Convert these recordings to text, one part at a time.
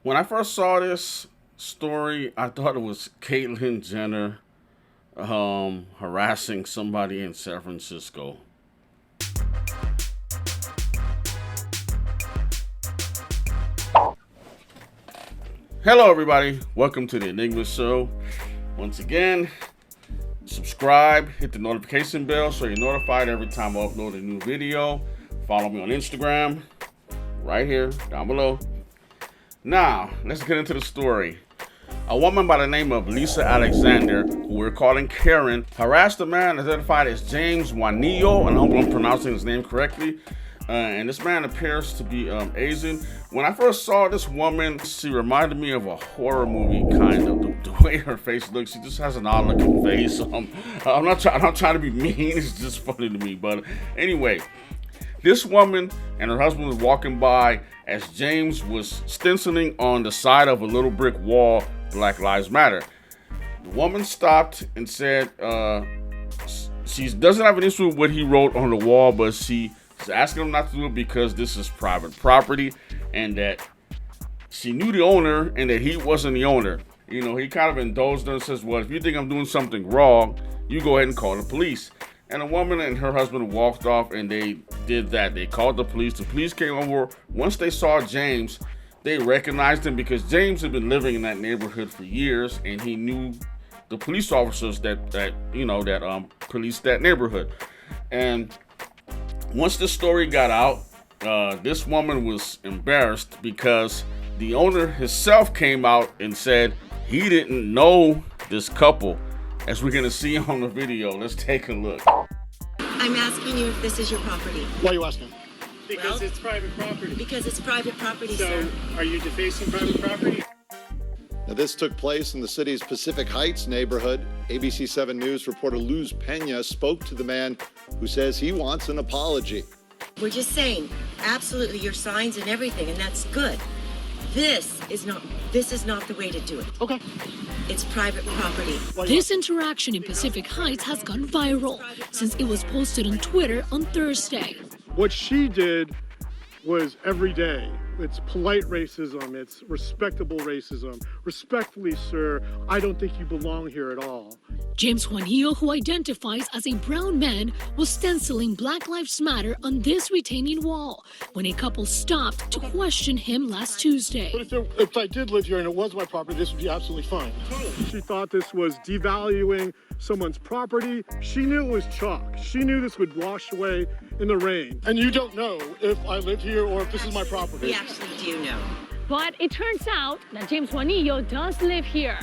When I first saw this story, I thought it was Caitlyn Jenner harassing somebody in San Francisco. Hello, everybody. Welcome to the Enigma Show. Once again, subscribe, hit the notification bell so you're notified every time I upload a new video. Follow me on Instagram, right here, down below. Now, let's get into the story. A woman by the name of Lisa Alexander, who we're calling Karen, harassed a man identified as James Juanillo, and I hope I'm pronouncing his name correctly. And this man appears to be Asian. When I first saw this woman, she reminded me of a horror movie, kind of. The way her face looks, she just has an odd-looking face. I'm not trying to be mean. It's just funny to me. But anyway, this woman and her husband was walking by as James was stenciling on the side of a little brick wall, "Black Lives Matter." The woman stopped and said she doesn't have an issue with what he wrote on the wall, but she's asking him not to do it because this is private property and that she knew the owner and that he wasn't the owner. You know, he kind of indulged her and says, well, if you think I'm doing something wrong, you go ahead and call the police. And the woman and her husband walked off, and they did that. They called the police. The police came over. Once they saw James, they recognized him because James had been living in that neighborhood for years, and he knew the police officers that policed that neighborhood. And once the story got out, this woman was embarrassed because the owner himself came out and said he didn't know this couple. As we're gonna see on the video, let's take a look. I'm asking you if this is your property. Why are you asking? Because it's private property. Because it's private property, So, sir. are you defacing private property? Now, this took place in the city's Pacific Heights neighborhood. ABC 7 News reporter Luz Pena spoke to the man who says he wants an apology. We're just saying, absolutely, your signs and everything, and that's good. This is not the way to do it. Okay. It's private property. This interaction in Pacific Heights has gone viral since it was posted on Twitter on Thursday. What she did was every day. It's polite racism. It's respectable racism. Respectfully, sir, I don't think you belong here at all. James Juanillo, who identifies as a brown man, was stenciling Black Lives Matter on this retaining wall when a couple stopped to question him last Tuesday. But if I did live here and it was my property, this would be absolutely fine. She thought this was devaluing someone's property. She knew it was chalk. She knew this would wash away in the rain. And you don't know if I live here or if this is my property. We actually do know. But it turns out that James Juanillo does live here.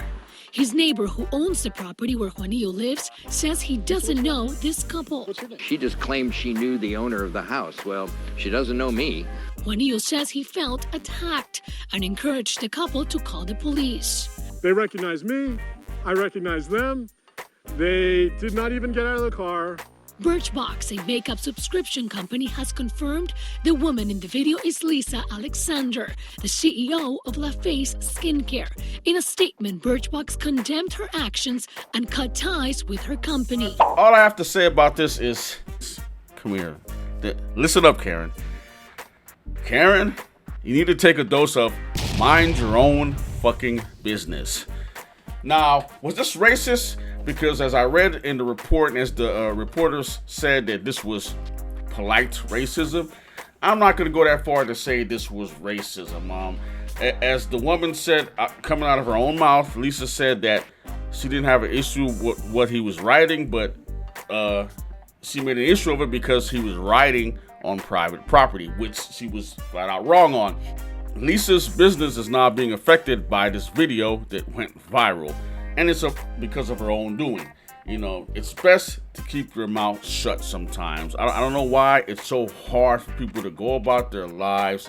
His neighbor who owns the property where Juanillo lives says he doesn't know this couple. What's your name? She just claimed she knew the owner of the house. Well, she doesn't know me. Juanillo says he felt attacked and encouraged the couple to call the police. They recognized me. I recognized them. They did not even get out of the car. Birchbox, a makeup subscription company, has confirmed the woman in the video is Lisa Alexander, the CEO of La Face Skincare. In a statement, Birchbox condemned her actions and cut ties with her company. All I have to say about this is, come here. Listen up, Karen. Karen, you need to take a dose of mind your own fucking business. Now, was this racist? Because as I read in the report, and as the reporters said that this was polite racism, I'm not going to go that far to say this was racism. As the woman said, coming out of her own mouth, Lisa said that she didn't have an issue with what he was writing, but she made an issue of it because he was writing on private property, which she was flat out wrong on. Lisa's business is now being affected by this video that went viral. And it's because of her own doing. You know, it's best to keep your mouth shut sometimes. I don't know why it's so hard for people to go about their lives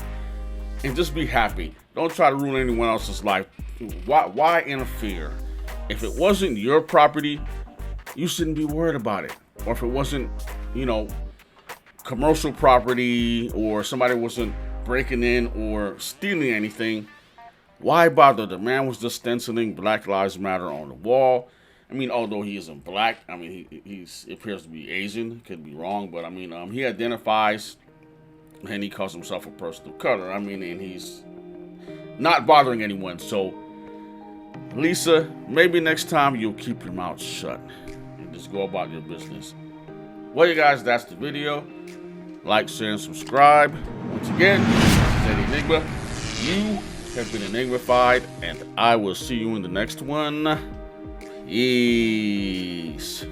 and just be happy. Don't try to ruin anyone else's life. Why interfere? If it wasn't your property, you shouldn't be worried about it. Or if it wasn't, commercial property, or somebody wasn't breaking in or stealing anything, why bother? The man was just stenciling Black Lives Matter on the wall. I mean, although he isn't black, I mean, he appears to be Asian. Could be wrong, but I mean, he identifies and he calls himself a person of color. I mean, and he's not bothering anyone. So, Lisa, maybe next time you'll keep your mouth shut and just go about your business. Well, you guys, that's the video. Like, share, and subscribe. Once again, this is Enigma. You have been Enigmified, and I will see you in the next one. Peace.